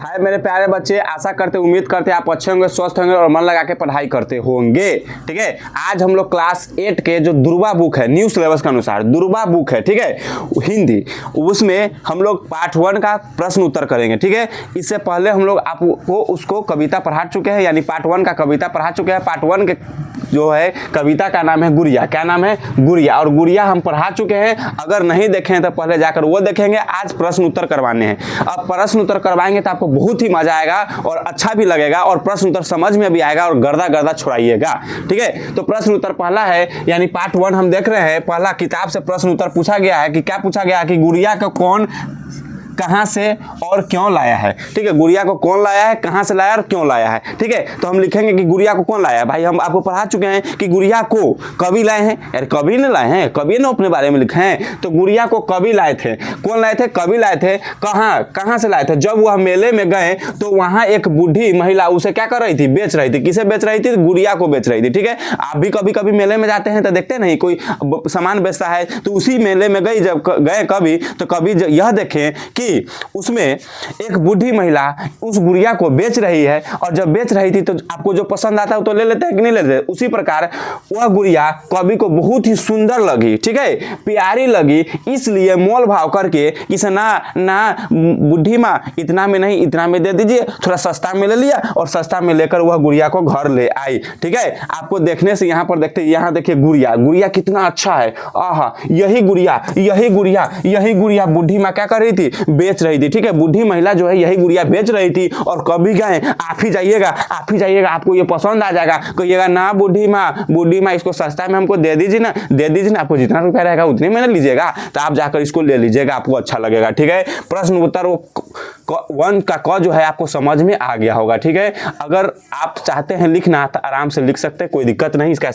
हाय मेरे प्यारे बच्चे, आशा करते उम्मीद करते आप अच्छे होंगे, स्वस्थ होंगे और मन लगा के पढ़ाई करते होंगे। ठीक है, आज हम लोग क्लास 8 के जो दुर्वा बुक है, न्यू सिलेबस के अनुसार दुर्वा बुक है, ठीक है, हिंदी, उसमें हम लोग पार्ट 1 का प्रश्न उत्तर करेंगे। ठीक है, इससे पहले हम लोग आपको उसको कविता पढ़ा चुके हैं, यानी पार्ट 1 का कविता पढ़ा चुके हैं। पार्ट 1 के जो है कविता का नाम है गुड़िया। क्या नाम है? गुड़िया। और गुड़िया हम पढ़ा चुके हैं, अगर नहीं देखे हैं तो पहले जाकर वो देखेंगे। आज प्रश्न उत्तर करवाने हैं। अब प्रश्न उत्तर करवाएंगे तो आपको बहुत ही मजा आएगा और अच्छा भी लगेगा और प्रश्न उत्तर समझ में भी आएगा और गर्दा गर्दा छुड़ाइएगा। ठीक है, तो प्रश्न उत्तर पहला है, यानी पार्ट 1 हम देख रहे हैं। पहला किताब से प्रश्न उत्तर पूछा गया है कि क्या पूछा गया है कि गुड़िया को कौन कहां से और क्यों लाया है। ठीक है, गुड़िया को कौन लाया है, कहां से लाया और क्यों लाया है। ठीक है, तो हम लिखेंगे कि गुड़िया को कौन लाया है। भाई हम आपको पढ़ा चुके हैं कि गुड़िया को कवि लाए हैं। यार कवि ने लाए हैं, कवि ने अपने बारे में लिखे हैं, तो गुड़िया को कवि लाए थे। कौन लाए थे? कवि लाए थे। कहां से लाए थे? जब वह मेले में गए तो वहां एक बूढ़ी महिला उसे क्या कर रही थी? बेच रही थी। किसे बेच रही थी? गुड़िया को बेच रही थी। ठीक है, आप भी कभी कभी मेले में जाते हैं तो देखते नहीं, कोई सामान बेचता है, तो उसी मेले में गई जब गए कवि, तो कवि यह देखें कि उसमें एक बूढ़ी महिला उस गुड़िया को बेच रही है, और जब बेच रही थी तो आपको जो पसंद आता है तो ले लेते हैं कि नहीं लेते। उसी प्रकार वह गुड़िया कवि को बहुत ही सुंदर लगी, ठीक है, प्यारी लगी, इसलिए मोल भाव करके इसे ना बूढ़ी माँ इतना में नहीं, इतना में दे दीजिए, थोड़ा सस्ता में ले लिया और सस्ता में लेकर वह गुड़िया को घर ले आई। ठीक है, आपको देखने से यहाँ पर देखते, यहाँ देखिए गुड़िया कितना अच्छा है। आहा, यही गुड़िया बूढ़ी माँ क्या कर रही थी? बेच रही थी। ठीक है, बूढ़ी महिला जो है यही गुड़िया बेच रही थी, और कभी गए, आप ही जाइएगा, आपको ये पसंद आ जाएगा, कहिएगा ना बूढ़ी माँ इसको सस्ता में हमको दे दीजिए ना, आपको जितना रुपया रहेगा उतने में लीजिएगा, तो आप जाकर इसको ले लीजिएगा, आपको अच्छा लगेगा। ठीक है, प्रश्न उत्तर वो 1 का क जो है आपको समझ में आ गया होगा। ठीक है, अगर आप चाहते हैं लिखना तो आराम से लिख सकते हैं, कोई दिक्कत नहीं, इसका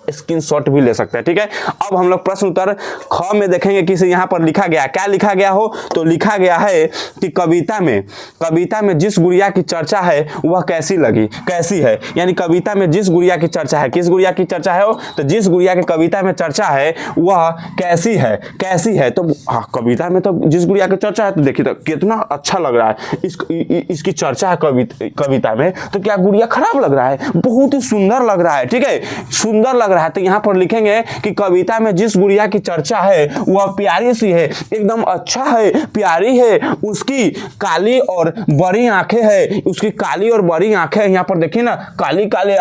स्क्रीनशॉट भी ले सकते हैं। ठीक है, अब हम लोग प्रश्न उत्तर ख में देखेंगे कि यहाँ पर लिखा गया, क्या लिखा गया हो, तो लिखा गया है कि कविता में जिस गुड़िया की चर्चा है वह कैसी है। यानी कविता में जिस गुड़िया की चर्चा है, किस गुड़िया की चर्चा है हो, तो जिस गुड़िया की कविता में चर्चा है वह कैसी है। तो हाँ, कविता में तो जिस गुड़िया की चर्चा है, तो देखिए तो कितना अच्छा लग रहा है, इसकी चर्चा है कविता में, तो क्या गुड़िया खराब लग रहा है? बहुत ही सुंदर लग रहा है। ठीक है, सुंदर लग रहा है, तो यहाँ पर लिखेंगे कि कविता में जिस गुड़िया की चर्चा है वह प्यारी सी है, एकदम अच्छा है, प्यारी है, उसकी काली और बड़ी आंखें है, यहाँ पर देखिए ना, काले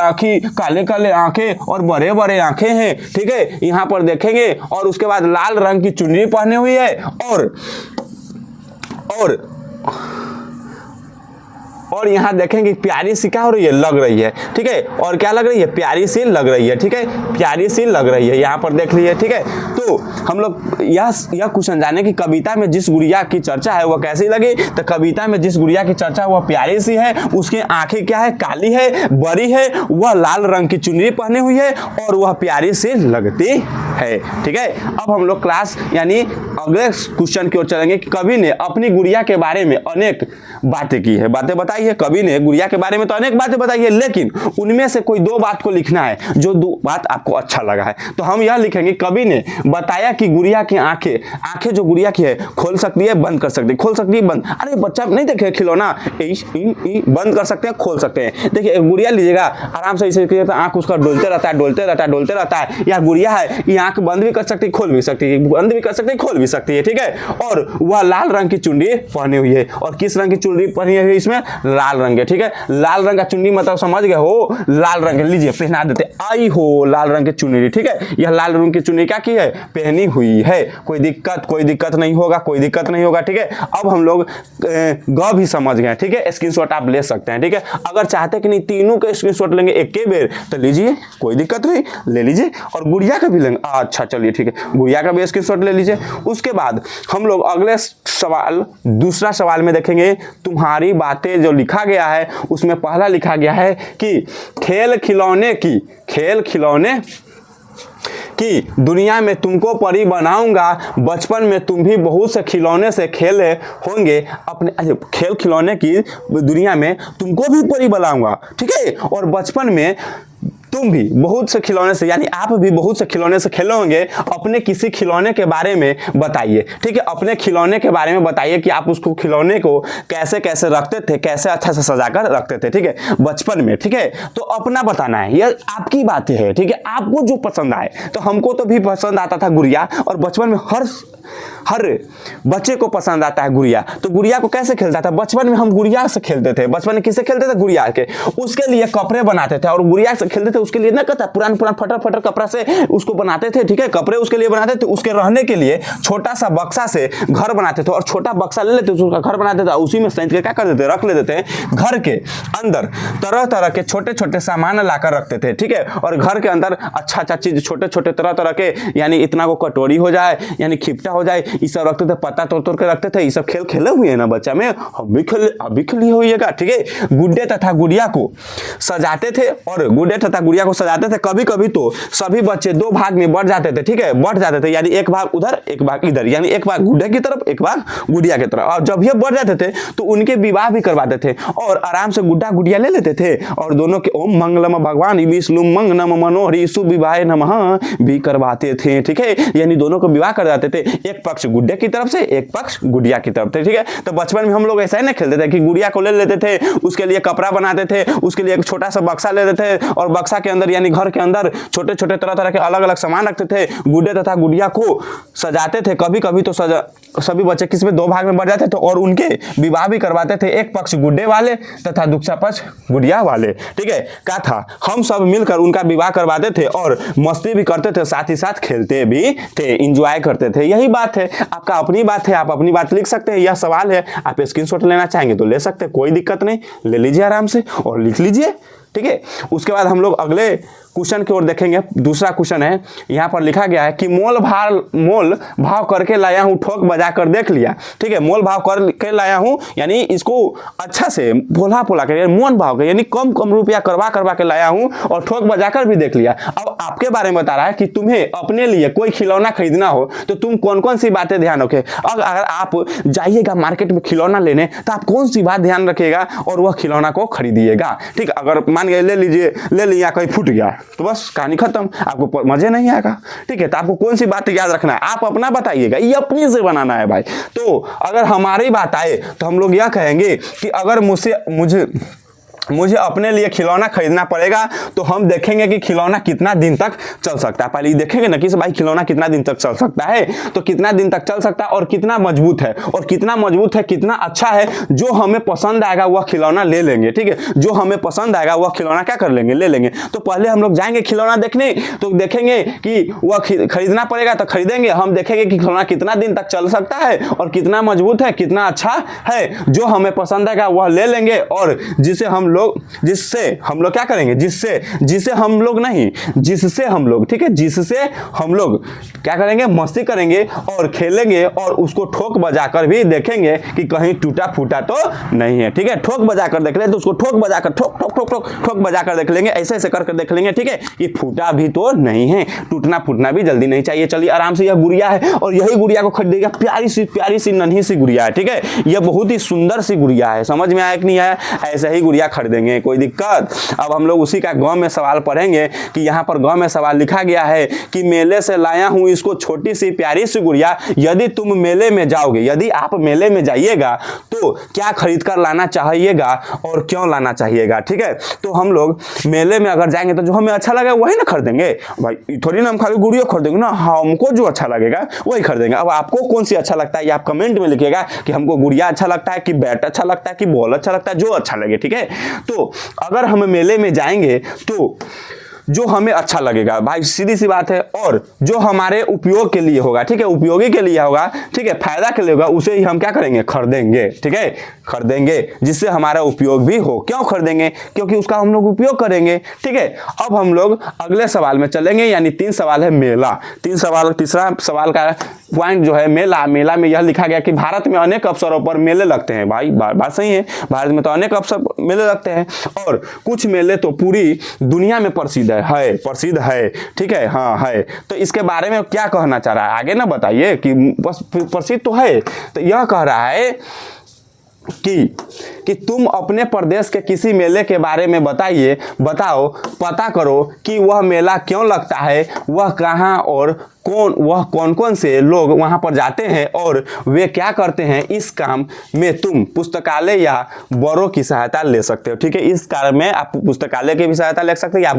आंखें और बड़े बड़े आंखें हैं। ठीक है, यहाँ पर देखेंगे, और उसके बाद लाल रंग की चुन्नी पहनी हुई है, और यहाँ देखेंगे प्यारी सी क्या हो रही है? लग रही है। ठीक है, और क्या लग रही है? प्यारी सी लग रही है। ठीक है, प्यारी सी लग रही है, यहाँ पर देख लीजिए। ठीक है, तो हम लोग यह क्वेश्चन जाने कि कविता में जिस गुड़िया की चर्चा है वह कैसी लगी, तो कविता में जिस गुड़िया की चर्चा है वह प्यारी सी है, उसकी आंखें क्या है? काली है, बड़ी है, वह लाल रंग की चुन्नी पहनी हुई है, और वह प्यारी सी लगती है। ठीक है, अब हम लोग क्लास यानी अगले क्वेश्चन की ओर चलेंगे कि कवि ने अपनी गुड़िया के बारे में अनेक बातें की है। बातें बताई है कवि ने, गुड़िया के बारे में तो अनेक बातें बताई है, लेकिन उनमें से कोई 2 बात को लिखना है, जो 2 बात आपको अच्छा लगा है। तो हम यह लिखेंगे, कवि ने बताया कि गुड़िया की आंखें जो गुड़िया की है खोल सकती है, बंद कर सकती है, खोल सकती है, बंद। अरे बच्चा नहीं देखे खिलौना, बंद कर सकते हैं, खोल सकते हैं। देखिए गुड़िया लीजिएगा, आराम से इसे आंख उसका डोलते रहता है। या गुड़िया है, ये आंख बंद भी कर सकती है, खोल भी सकती है, बंद भी कर सकती है, खोल भी सकती है। ठीक है, और वह लाल रंग की चुन्नी पहनी हुई है, और किस रंग की चुन्नी पहनी हुई है? इसमें लाल रंग है। ठीक है, लाल रंग का चुन्नी मतलब समझ गए हो, लाल रंग लीजिए पहना देते, आई हो लाल रंग की चुन्नी। ठीक है, यह लाल रंग की चुन्नी क्या की है? पहनी हुई है। कोई दिक्कत नहीं होगा। ठीक है, अब हम लोग ग भी समझ गए। ठीक है, स्क्रीनशॉट आप ले सकते हैं। ठीक है, अगर चाहते कि नहीं तीनों के स्क्रीनशॉट लेंगे एक के बेर, तो लीजिए, कोई दिक्कत नहीं, ले लीजिए, और गुड़िया का भी लेंगे। अच्छा चलिए ठीक है, गुड़िया का भी स्क्रीनशॉट ले लीजिए। उसके बाद हम लोग अगले सवाल, दूसरा सवाल में देखेंगे, तुम्हारी बातें जो लिखा गया है उसमें पहला लिखा गया है कि खेल खिलौने की दुनिया में तुमको परी बनाऊंगा, बचपन में तुम भी बहुत से खिलौने से खेले होंगे, अपने खेल खिलौने की दुनिया में तुमको भी परी बनाऊंगा। ठीक है, और बचपन में तुम भी बहुत से खिलौने से, यानी आप भी बहुत से खिलौने से खेले होंगे। अपने किसी खिलौने के बारे में बताइए, ठीक है, अपने खिलौने के बारे में बताइए कि आप उसको खिलौने को कैसे कैसे रखते थे, कैसे अच्छा से सजाकर रखते थे, ठीक है, बचपन में, ठीक है। तो अपना बताना है, यह आपकी बातें है, ठीक है, आपको जो पसंद आए। तो हमको तो भी पसंद आता था गुड़िया, और बचपन में हर बच्चे को पसंद आता है गुड़िया। तो गुड़िया को कैसे खेलता था, बचपन में हम गुड़िया से खेलते थे। बचपन में किससे खेलते थे, गुड़िया के, उसके लिए कपड़े बनाते थे और गुड़िया से खेलते थे। उसके लिए ना कहता पुरान फटर कपड़ा से उसको बनाते थे, ठीक है, कपड़े उसके लिए बनाते थे। उसके रहने के लिए छोटा सा बक्सा से घर बनाते थे, और छोटा बक्सा ले लेते थे, उसका घर बनाते थे, उसी में सैंत के क्या कर देते, रख लेते थे। घर के अंदर तरह तरह के छोटे छोटे सामान लाकर रखते थे, ठीक है, और घर के अंदर अच्छा चीज, छोटे छोटे तरह तरह के, यानी इतना को कटोरी हो जाए, यानी खिपटा हो जाए, ये सब रखते थे, पत्ता तोड़ के रखते थे। ये सब खेल खेले हुए हैं ना बच्चा में, हम भी खेली होइएगा, ठीक है। गुड्डे तथा गुड़िया को सजाते थे, और गुड्डे तथा गुड़िया को सजाते थे। कभी कभी तो सभी बच्चे दो भाग में बढ़ जाते थे, ठीक है, बढ़ जाते थे, यानी एक भाग उधर एक भाग इधर, यानी एक भाग गुड्डे की तरफ एक भाग गुड़िया की तरफ। और जब ये बढ़ जाते थे तो उनके विवाह भी करवाते थे, और आराम से गुड्डा गुड़िया ले लेते थे, और दोनों के ओम मंगलम भगवान विष्णु मंगनम मनोहरि शुभ विवाह नमः भी करवाते थे, ठीक है, यानी दोनों को विवाह कर जाते थे। एक पक्ष गुड्डे की तरफ से, एक पक्ष गुड़िया की तरफ से, ठीक है। तो बचपन में हम लोग ऐसा ही ना खेलते थे कि गुड़िया को ले लेते थे, उसके लिए कपड़ा बनाते थे, उसके लिए एक छोटा सा बक्सा ले लेते थे, और बक्सा के अंदर यानी घर के अंदर छोटे छोटे तरह तरह के अलग अलग सामान रखते थे। गुड्डे तथा गुड़िया को सजाते थे। कभी कभी तो सभी बच्चे किसी में दो भाग में बढ़ जाते थे, और उनके विवाह भी करवाते थे, एक पक्ष गुड्डे वाले तथा दूसरा पक्ष गुड़िया वाले, ठीक है। क्या था, हम सब मिलकर उनका विवाह करवाते थे, और मस्ती भी करते थे, साथ ही साथ खेलते भी थे, इंजॉय करते थे। यही बात है, आपका अपनी बात है, आप अपनी बात लिख सकते हैं। यह सवाल है, आप स्क्रीनशॉट लेना चाहेंगे तो ले सकते हैं, कोई दिक्कत नहीं, ले लीजिए आराम से और लिख लीजिए, ठीक है। उसके बाद हम लोग अगले क्वेश्चन की ओर देखेंगे। दूसरा क्वेश्चन है, यहाँ पर लिखा गया है कि मोल भाव करके लाया हूँ, ठोक बजा कर देख लिया, ठीक है। मोल भाव करके लाया हूँ, यानी इसको अच्छा से बोला कर, मोल भाव के, यानी कम रुपया करवा के लाया हूँ, और ठोक बजा कर भी देख लिया। अब आपके बारे में बता रहा है कि तुम्हें अपने लिए कोई खिलौना खरीदना हो तो तुम कौन कौन सी बातें ध्यान रखे। अगर आप जाइएगा मार्केट में खिलौना लेने, तो आप कौन सी बात ध्यान रखिएगा और वह खिलौना को खरीदिएगा, ठीक है। अगर मान गए ले लिया, कहीं फूट गया तो बस कहानी खत्म, आपको मजे नहीं आएगा, ठीक है। तो आपको कौन सी बात याद रखना है, आप अपना बताइएगा, ये अपने से बनाना है भाई। तो अगर हमारी बात आए तो हम लोग यह कहेंगे कि अगर मुझे अपने लिए खिलौना खरीदना पड़ेगा, तो हम देखेंगे कि खिलौना कितना दिन तक चल सकता है। पहले ये देखेंगे ना कि भाई खिलौना कितना दिन तक चल सकता है, तो कितना दिन तक चल सकता है, और कितना मजबूत है, कितना अच्छा है। जो हमें पसंद आएगा वह खिलौना ले लेंगे, ठीक है। जो हमें पसंद आएगा वह खिलौना क्या कर लेंगे, ले लेंगे। तो पहले हम लोग जाएंगे खिलौना देखने, तो देखेंगे कि वह खरीदना पड़ेगा तो खरीदेंगे। हम देखेंगे कि खिलौना कितना दिन तक चल सकता है, और कितना मजबूत है, कितना अच्छा है। जो हमें पसंद आएगा वह ले लेंगे, और जिससे हम लोग क्या करेंगे, जिससे हम लोग, ठीक है, जिससे हम लोग क्या करेंगे, मस्ती करेंगे और खेलेंगे, और उसको ठोक बजाकर भी देखेंगे कि कहीं टूटा फूटा तो नहीं है, ठीक है। ठोक बजाकर देख ले तो उसको ठोक बजाकर ठोक बजाकर देख लेंगे, ऐसे करके देख लेंगे, ठीक है। ये फूटा भी तो नहीं है, टूटना फूटना भी जल्दी नहीं चाहिए। चलिए आराम से, यह गुड़िया है, और यही गुड़िया को खरीदेगा, प्यारी सी नन्ही सी गुड़िया है, ठीक है। यह बहुत ही सुंदर सी गुड़िया है, समझ में आया कि नहीं आया, ऐसे ही गुड़िया खरीदेंगे, कोई दिक्कत। अब हम लोग उसी का गांव में सवाल पढ़ेंगे कि यहाँ पर गांव में सवाल लिखा गया है कि मेले से लाया हूं इसको छोटी सी प्यारी सी गुड़िया, यदि तुम मेले में जाओगे, यदि आप मेले में जाइएगा तो क्या खरीद कर लाना चाहिएगा और क्यों लाना चाहिएगा, ठीक है। तो हम लोग मेले में अगर जाएंगे तो जो हमें अच्छा लगे वही ना खरीदेंगे भाई, थोड़ी ना हम खाली गुड़िया खरीदेंगे ना, हमको जो अच्छा लगेगा वही खरीदेंगे। अब आपको कौन सी अच्छा लगता है ये आप कमेंट में लिखिएगा कि हमको गुड़िया अच्छा लगता है, कि बैट अच्छा लगता है, कि बॉल अच्छा लगता है, जो अच्छा लगे, ठीक है। तो अगर हम मेले में जाएंगे तो जो हमें अच्छा लगेगा भाई, सीधी सी बात है, और जो हमारे उपयोग के लिए होगा, ठीक है, उपयोगी के लिए होगा, ठीक है, फायदा के लिए होगा, उसे ही हम क्या करेंगे, खरीदेंगे, ठीक है, खरीदेंगे, जिससे हमारा उपयोग भी हो। क्यों खरीदेंगे, क्योंकि उसका हम लोग उपयोग करेंगे, ठीक है। अब हम लोग अगले सवाल में चलेंगे, यानी 3 सवाल है मेला। तीसरा सवाल का पॉइंट जो है मेला में यह लिखा गया कि भारत में अनेक अवसरों पर मेले लगते हैं। भाई बात सही है, भारत में तो अनेक अवसर मेले लगते हैं, और कुछ मेले तो पूरी दुनिया में प्रसिद्ध है, ठीक है, हाँ है। तो इसके बारे में क्या कहना चाह रहा है, आगे ना बताइए कि प्रसिद्ध तो है। तो यह कह रहा है कि तुम अपने प्रदेश के किसी मेले के बारे में बताओ, पता करो कि वह मेला क्यों लगता है, वह कहाँ और कौन कौन से लोग वहाँ पर जाते हैं और वे क्या करते हैं। इस काम में तुम पुस्तकालय या बड़ों की सहायता ले सकते हो। ठीक है, इस कार्य में आप पुस्तकालय की भी सहायता ले सकते हैं या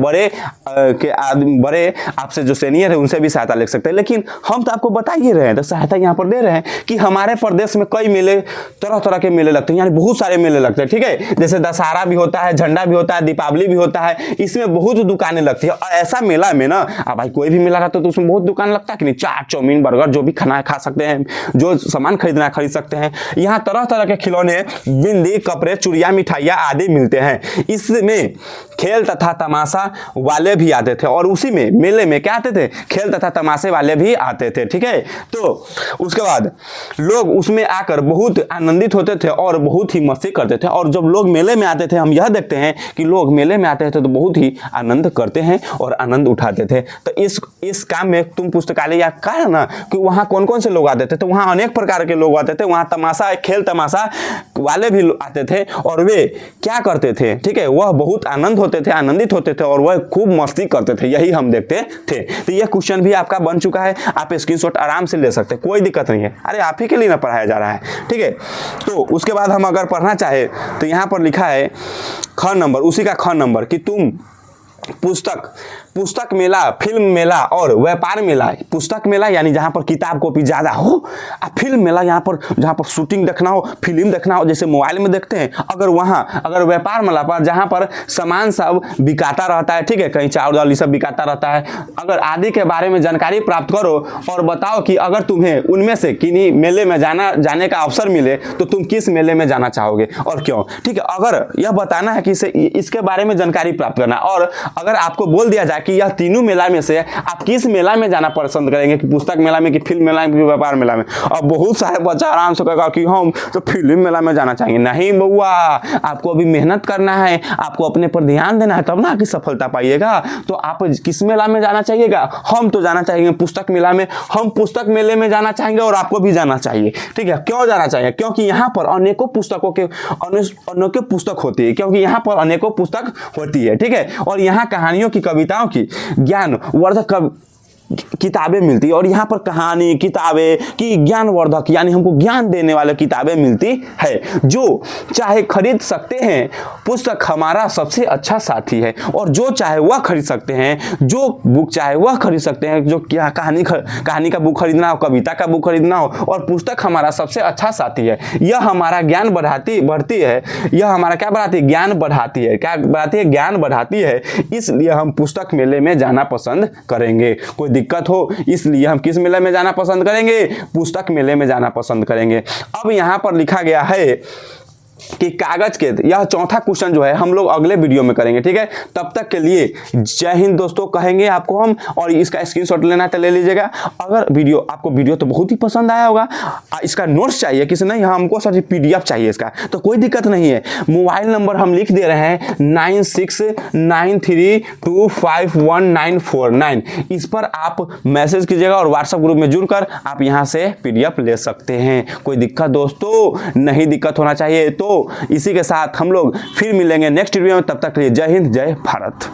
बड़े आपसे जो सीनियर है उनसे भी सहायता ले सकते हैं। लेकिन हम तो आपको बता ही रहे हैं, तो सहायता यहाँ पर दे रहे हैं कि हमारे प्रदेश में कई मेले, तरह तरह के मेले लगते हैं, यानी बहुत सारे मेले लगते हैं। ठीक है, जैसे दशहरा भी होता है, झंडा भी होता है, दीपावली भी होता है, इसमें बहुत दुकानें लगती है। और ऐसा मेला में ना, अब भाई कोई भी मेला रहता है तो उसमें बहुत दुकान लगता है कि नहीं, चाट, चाउमीन, बर्गर, जो भी खाना है खा सकते हैं, जो सामान खरीदना है खरीद सकते हैं। यहाँ तरह तरह के खिलौने, बिंदी, कपड़े, चूड़ियाँ, मिठाइयाँ आदि मिलते हैं। इसमें खेल तथा तमाशा वाले भी आते थे, और उसी में मेले में क्या आते थे, खेल तथा तमाशे वाले भी आते थे। ठीक है, तो उसके बाद लोग उसमें आकर बहुत आनंदित होते थे और बहुत ही मस्ती करते थे। और जब लोग मेले में आते थे, हम यह देखते हैं कि लोग मेले में आते थे तो बहुत ही आनंद करते हैं और आनंद उठाते थे। तो इस काम में तुम पुस्तकालय या कहा ना कि वहाँ कौन कौन से लोग आते थे, तो वहाँ अनेक प्रकार के लोग आते थे। वहाँ तमाशा, खेल तमाशा वाले भी आते थे और वे क्या करते थे, ठीक है, वह बहुत आनंदित होते थे और वह खूब मस्ती करते थे, यही हम देखते थे। तो यह क्वेश्चन भी आपका बन चुका है, आप स्क्रीनशॉट आराम से ले सकते हैं, कोई दिक्कत नहीं है। अरे आप ही के लिए ना पढ़ाया जा रहा है। ठीक है, तो उसके बाद हम अगर पढ़ना चाहे तो यहाँ पर लिखा है ख नंबर, उसी का ख नंबर कि तुम पुस्तक मेला, फिल्म मेला और व्यापार मेला। पुस्तक मेला यानी जहाँ पर किताब कॉपी ज़्यादा हो, और फिल्म मेला यहाँ पर जहाँ पर शूटिंग देखना हो, फिल्म देखना हो, जैसे मोबाइल में देखते हैं। अगर व्यापार मेला पर जहाँ पर सामान सब बिकाता रहता है, ठीक है, कहीं चावल दाल सब बिकाता रहता है, अगर आदि के बारे में जानकारी प्राप्त करो और बताओ कि अगर तुम्हें उनमें से किन्हीं मेले में जाने का अवसर मिले तो तुम किस मेले में जाना चाहोगे और क्यों। ठीक है, अगर यह बताना है कि इसके बारे में जानकारी प्राप्त करना, और अगर आपको बोल दिया जाए कि यह तीनों मेला में से आप किस मेला में जाना पसंद करेंगे, कि पुस्तक मेला में, कि फिल्म मेला में, कि व्यापार मेला में, और बहुत सारे बच्चा आराम से कहेगा कि हम तो फिल्म मेला में जाना चाहेंगे। नहीं बउआ, आपको अभी मेहनत करना है, आपको अपने पर ध्यान देना है, तब ना कि सफलता पाइएगा। तो आप किस मेला में जाना चाहिएगा, हम तो जाना चाहेंगे पुस्तक मेला में, हम पुस्तक मेले में जाना चाहेंगे और आपको भी जाना चाहिए। ठीक है, क्यों जाना चाहिए, क्योंकि यहाँ पर अनेकों पुस्तक होती है, क्योंकि यहाँ पर अनेकों पुस्तक होती है। ठीक है, और यहाँ कहानियों की, कविताओं की, ज्ञानवर्धक किताबें मिलती है, और यहाँ पर कहानी, किताबें की ज्ञानवर्धक यानी हमको ज्ञान देने वाले किताबें मिलती है, जो चाहे खरीद सकते हैं। पुस्तक हमारा सबसे अच्छा साथी है, और जो चाहे वह खरीद सकते हैं, जो बुक चाहे वह खरीद सकते हैं, जो क्या कहानी का बुक खरीदना हो, कविता का बुक खरीदना हो, और पुस्तक हमारा सबसे अच्छा साथी है। यह हमारा ज्ञान बढ़ती है, यह हमारा क्या बढ़ाती है, ज्ञान बढ़ाती है, क्या बढ़ाती है, ज्ञान बढ़ाती है। इसलिए हम पुस्तक मेले में जाना पसंद करेंगे। कोई दिक्कत हो, इसलिए हम किस मेले में जाना पसंद करेंगे, पुस्तक मेले में जाना पसंद करेंगे। अब यहाँ पर लिखा गया है कि कागज के, यह चौथा क्वेश्चन जो है हम लोग अगले वीडियो में करेंगे। ठीक है, तब तक के लिए जय हिंद दोस्तों कहेंगे आपको हम, और इसका स्क्रीनशॉट लेना तो ले लीजिएगा। अगर आपको वीडियो तो बहुत ही पसंद आया होगा, इसका नोट्स चाहिए किसी नहीं, हमको सर PDF चाहिए इसका, तो कोई दिक्कत नहीं है। मोबाइल नंबर हम लिख दे रहे हैं 9693251949, इस पर आप मैसेज कीजिएगा और व्हाट्सएप ग्रुप में जुड़कर आप यहाँ से PDF ले सकते हैं। कोई दिक्कत दोस्तों नहीं, दिक्कत होना चाहिए। तो इसी के साथ हम लोग फिर मिलेंगे नेक्स्ट वीडियो में, तब तक के लिए जय हिंद, जय भारत।